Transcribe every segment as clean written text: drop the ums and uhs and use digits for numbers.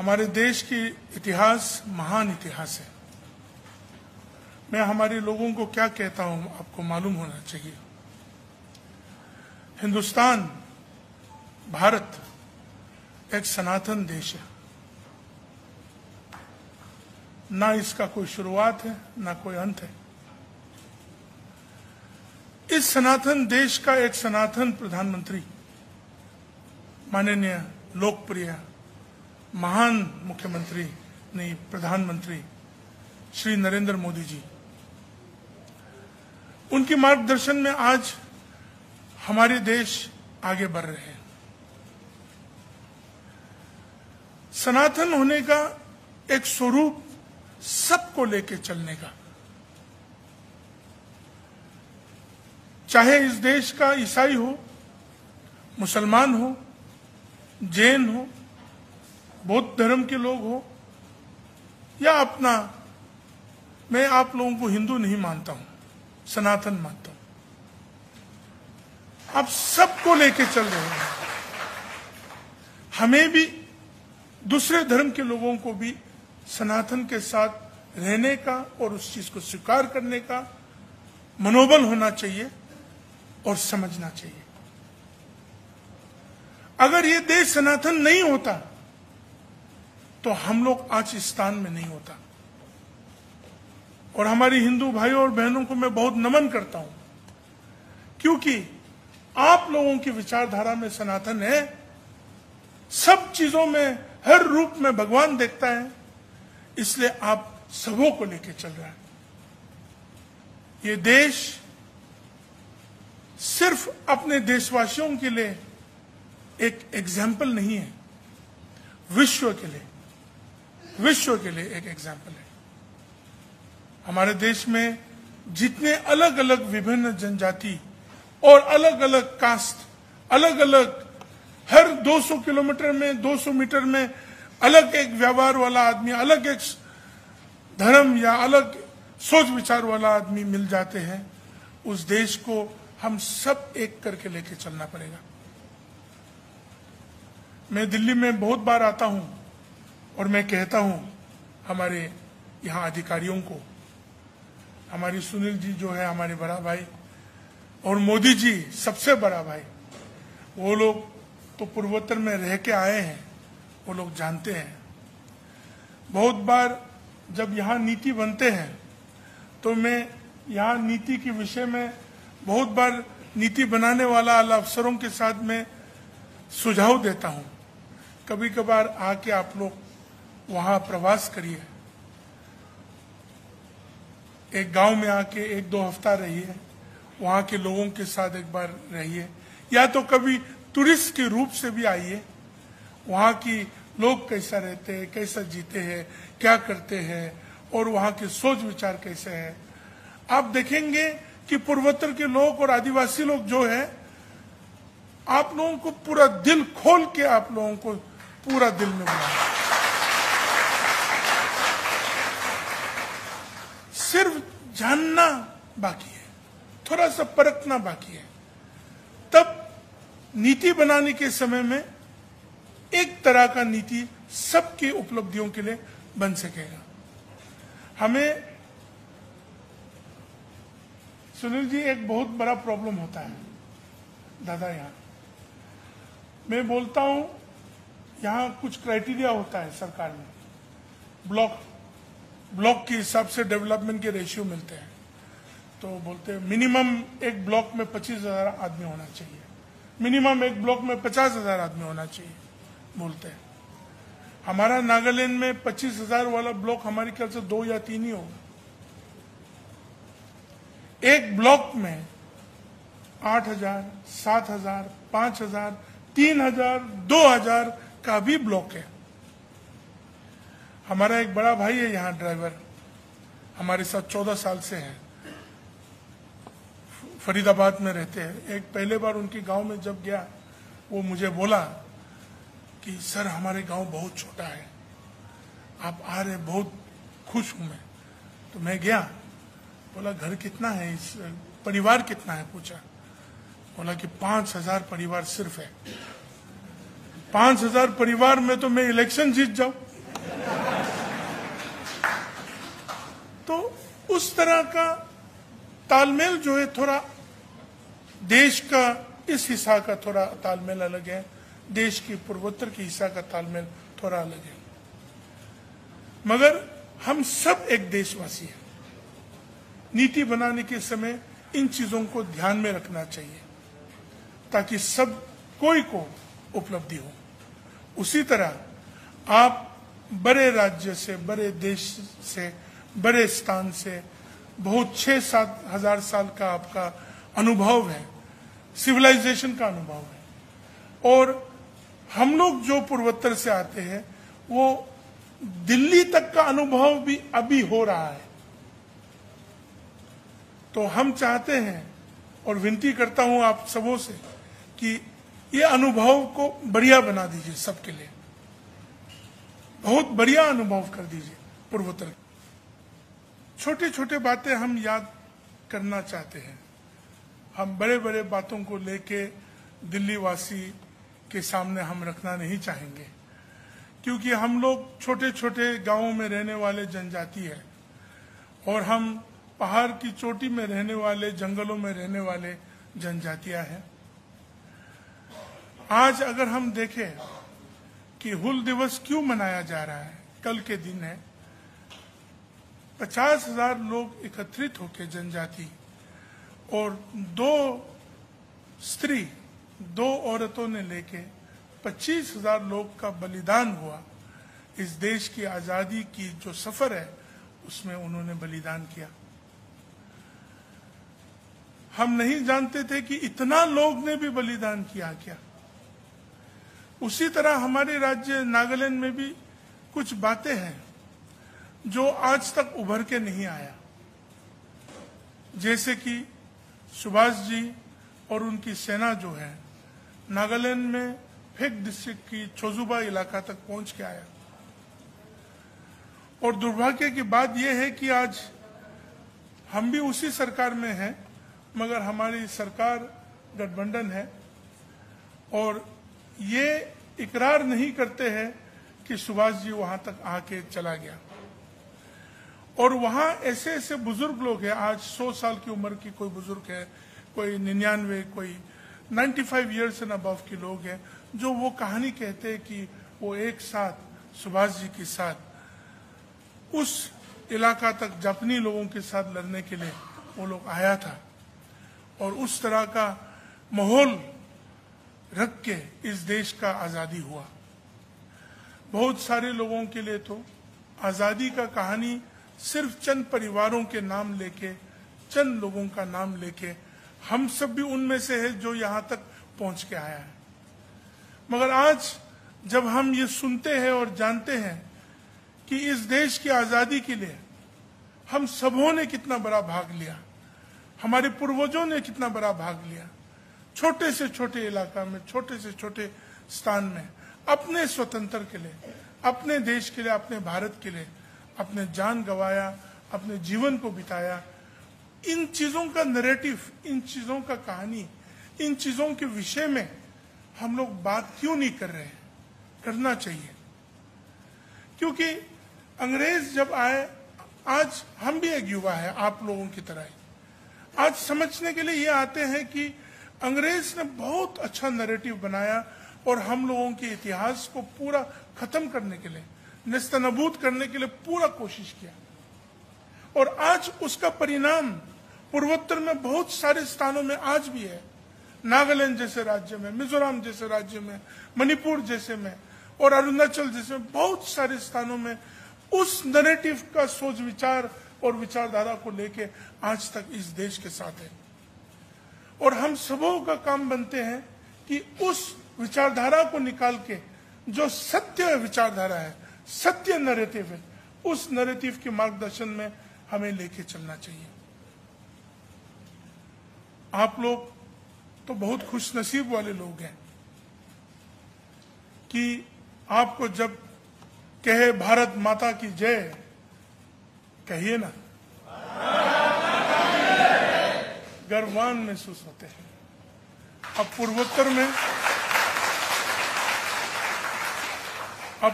हमारे देश की इतिहास महान इतिहास है। मैं हमारे लोगों को क्या कहता हूं आपको मालूम होना चाहिए। हिंदुस्तान, भारत एक सनातन देश है। ना इसका कोई शुरुआत है, ना कोई अंत है। इस सनातन देश का एक सनातन प्रधानमंत्री, माननीय लोकप्रिय महान मुख्यमंत्री नहीं प्रधानमंत्री श्री नरेंद्र मोदी जी, उनके मार्गदर्शन में आज हमारे देश आगे बढ़ रहे हैं। सनातन होने का एक स्वरूप सबको लेके चलने का, चाहे इस देश का ईसाई हो, मुसलमान हो, जैन हो, बौद्ध धर्म के लोग हो, या अपना, मैं आप लोगों को हिंदू नहीं मानता हूं, सनातन मानता हूं। आप सबको लेके चल रहे हैं। हमें भी, दूसरे धर्म के लोगों को भी सनातन के साथ रहने का और उस चीज को स्वीकार करने का मनोबल होना चाहिए और समझना चाहिए। अगर ये देश सनातन नहीं होता तो हम लोग आज इस स्थान में नहीं होता। और हमारी हिंदू भाइयों और बहनों को मैं बहुत नमन करता हूं, क्योंकि आप लोगों की विचारधारा में सनातन है। सब चीजों में, हर रूप में भगवान देखता है, इसलिए आप सबों को लेकर चल रहा है। ये देश सिर्फ अपने देशवासियों के लिए एक एग्जाम्पल नहीं है, विश्व के लिए एक एग्जाम्पल है। हमारे देश में जितने अलग अलग विभिन्न जनजाति और अलग अलग कास्ट, अलग अलग, हर 200 किलोमीटर में, 200 मीटर में अलग एक व्यवहार वाला आदमी, अलग एक धर्म या अलग सोच विचार वाला आदमी मिल जाते हैं, उस देश को हम सब एक करके लेके चलना पड़ेगा। मैं दिल्ली में बहुत बार आता हूं और मैं कहता हूं हमारे यहां अधिकारियों को, हमारी सुनील जी जो है हमारे बड़ा भाई, और मोदी जी सबसे बड़ा भाई, वो लोग तो पूर्वोत्तर में रह के आए हैं, वो लोग जानते हैं। बहुत बार जब यहाँ नीति बनते हैं तो मैं यहाँ नीति के विषय में बहुत बार नीति बनाने वाला अफसरों के साथ में सुझाव देता हूँ। कभी कभार आके आप लोग वहाँ प्रवास करिए, एक गांव में आके 1-2 हफ्ता रहिए, वहाँ के लोगों के साथ एक बार रहिए, या तो कभी टूरिस्ट के रूप से भी आइए। वहाँ की लोग कैसा रहते हैं, कैसा जीते हैं, क्या करते हैं, और वहाँ के सोच विचार कैसे हैं। आप देखेंगे कि पूर्वोत्तर के लोग और आदिवासी लोग जो है, आप लोगों को पूरा दिल खोल के आप लोगों को पूरा दिल में बुलाएंगे। सिर्फ जानना बाकी है, थोड़ा सा परखना बाकी है, तब नीति बनाने के समय में एक तरह का नीति सबकी उपलब्धियों के लिए बन सकेगा। हमें सुनील जी एक बहुत बड़ा प्रॉब्लम होता है दादा, यहाँ मैं बोलता हूं, यहाँ कुछ क्राइटेरिया होता है सरकार में, ब्लॉक के हिसाब से डेवलपमेंट के रेशियो मिलते हैं। तो बोलते हैं मिनिमम एक ब्लॉक में 25,000 आदमी होना चाहिए, मिनिमम एक ब्लॉक में 50,000 आदमी होना चाहिए बोलते हैं। हमारा नागालैंड में 25,000 वाला ब्लॉक हमारे ख्याल से 2 या 3 ही होगा। एक ब्लॉक में 8,000, 7,000, 5,000, 3,000, 2,000 का भी ब्लॉक है। हमारा एक बड़ा भाई है यहाँ ड्राइवर, हमारे साथ 14 साल से है, फरीदाबाद में रहते हैं। एक पहले बार उनके गांव में जब गया, वो मुझे बोला कि सर हमारे गांव बहुत छोटा है, आप आ रहे, बहुत खुश हूं मैं। तो मैं गया, बोला घर कितना है, इस परिवार कितना है पूछा, बोला कि 5,000 परिवार सिर्फ है। 5,000 परिवार में तो मैं इलेक्शन जीत जाऊं। तो उस तरह का तालमेल जो है, थोड़ा देश का इस हिस्सा का थोड़ा तालमेल अलग है, देश की पूर्वोत्तर के हिस्सा का तालमेल थोड़ा अलग है, मगर हम सब एक देशवासी हैं। नीति बनाने के समय इन चीजों को ध्यान में रखना चाहिए ताकि सब कोई को उपलब्धि हो। उसी तरह आप बड़े राज्य से, बड़े देश से, बड़े स्थान से, बहुत 6-7 हजार साल का आपका अनुभव है, सिविलाइजेशन का अनुभव है, और हम लोग जो पूर्वोत्तर से आते हैं वो दिल्ली तक का अनुभव भी अभी हो रहा है। तो हम चाहते हैं और विनती करता हूं आप सबों से कि ये अनुभव को बढ़िया बना दीजिए, सबके लिए बहुत बढ़िया अनुभव कर दीजिए पूर्वोत्तर। छोटे छोटे बातें हम याद करना चाहते हैं, हम बड़े बड़े बातों को लेके दिल्ली वासी के सामने हम रखना नहीं चाहेंगे, क्योंकि हम लोग छोटे छोटे गांवों में रहने वाले जनजाति है और हम पहाड़ की चोटी में रहने वाले, जंगलों में रहने वाले जनजातियां हैं। आज अगर हम देखें कि हुल दिवस क्यों मनाया जा रहा है, कल के दिन है, 50,000 लोग एकत्रित होकर जनजाति और 2 औरतों ने लेके 25,000 लोग का बलिदान हुआ। इस देश की आजादी की जो सफर है उसमें उन्होंने बलिदान किया। हम नहीं जानते थे कि इतना लोग ने भी बलिदान किया क्या। उसी तरह हमारे राज्य नागालैंड में भी कुछ बातें हैं जो आज तक उभर के नहीं आया, जैसे कि सुभाष जी और उनकी सेना जो है नागालैंड में फेक डिस्ट्रिक्ट की छोजुबा इलाका तक पहुंच के आया। और दुर्भाग्य की बात यह है कि आज हम भी उसी सरकार में हैं, मगर हमारी सरकार गठबंधन है और ये इकरार नहीं करते हैं कि सुभाष जी वहां तक आके चला गया। और वहां ऐसे ऐसे बुजुर्ग लोग हैं, आज 100 साल की उम्र की कोई बुजुर्ग है, कोई 99, कोई 95 ईयर्स एंड अबव के लोग हैं, जो वो कहानी कहते हैं कि वो एक साथ सुभाष जी के साथ उस इलाका तक जापानी लोगों के साथ लड़ने के लिए वो लोग आया था और उस तरह का माहौल रख के इस देश का आजादी हुआ। बहुत सारे लोगों के लिए तो आजादी का कहानी सिर्फ चंद परिवारों के नाम लेके, चंद लोगों का नाम लेके, हम सब भी उनमें से है जो यहां तक पहुंच के आया है। मगर आज जब हम ये सुनते हैं और जानते हैं कि इस देश की आजादी के लिए हम सबों ने कितना बड़ा भाग लिया, हमारे पूर्वजों ने कितना बड़ा भाग लिया, छोटे से छोटे इलाका में, छोटे से छोटे स्थान में, अपने स्वतंत्र के लिए, अपने देश के लिए, अपने भारत के लिए अपने जान गंवाया, अपने जीवन को बिताया। इन चीजों का नैरेटिव, इन चीजों का कहानी, इन चीजों के विषय में हम लोग बात क्यों नहीं कर रहे हैं? करना चाहिए, क्योंकि अंग्रेज जब आए, आज हम भी एक युवा है आप लोगों की तरह ही, आज समझने के लिए ये आते हैं कि अंग्रेज ने बहुत अच्छा नैरेटिव बनाया और हम लोगों के इतिहास को पूरा खत्म करने के लिए, नेस्तनाबूद करने के लिए पूरा कोशिश किया। और आज उसका परिणाम पूर्वोत्तर में बहुत सारे स्थानों में आज भी है, नागालैंड जैसे राज्य में, मिजोरम जैसे राज्य में, मणिपुर जैसे में और अरुणाचल जैसे बहुत सारे स्थानों में उस नैरेटिव का सोच विचार और विचारधारा को लेके आज तक इस देश के साथ है। और हम सबों का काम बनते हैं कि उस विचारधारा को निकाल के जो सत्य विचारधारा है, सत्य नैरेटिव है, उस नैरेटिव के मार्गदर्शन में हमें लेके चलना चाहिए। आप लोग तो बहुत खुशनसीब वाले लोग हैं कि आपको जब कहे भारत माता की जय, कहिए ना, गर्वान महसूस होते हैं। अब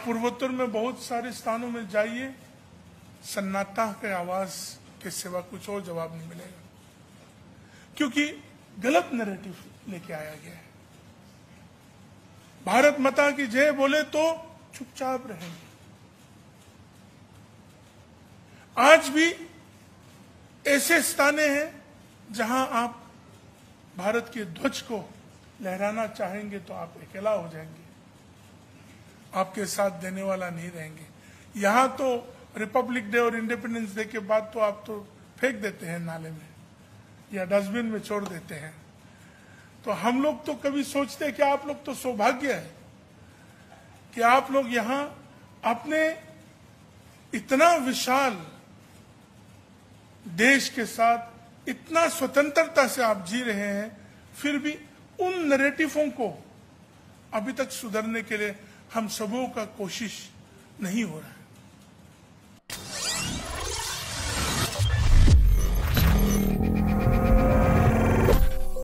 पूर्वोत्तर में बहुत सारे स्थानों में जाइए, सन्नाटा के आवाज के सिवा कुछ और जवाब नहीं मिलेगा, क्योंकि गलत नैरेटिव लेके आया गया है। भारत माता की जय बोले तो चुपचाप रहेंगे। आज भी ऐसे स्थाने हैं जहां आप भारत के ध्वज को लहराना चाहेंगे तो आप अकेला हो जाएंगे, आपके साथ देने वाला नहीं रहेंगे। यहां तो रिपब्लिक डे और इंडिपेंडेंस डे के बाद तो आप तो फेंक देते हैं नाले में या डस्टबिन में छोड़ देते हैं। तो हम लोग तो कभी सोचते हैं कि आप लोग तो सौभाग्य है कि आप लोग यहां अपने इतना विशाल देश के साथ इतना स्वतंत्रता से आप जी रहे हैं, फिर भी उन नैरेटिवों को अभी तक सुधारने के लिए हम सबों का कोशिश नहीं हो रहा है।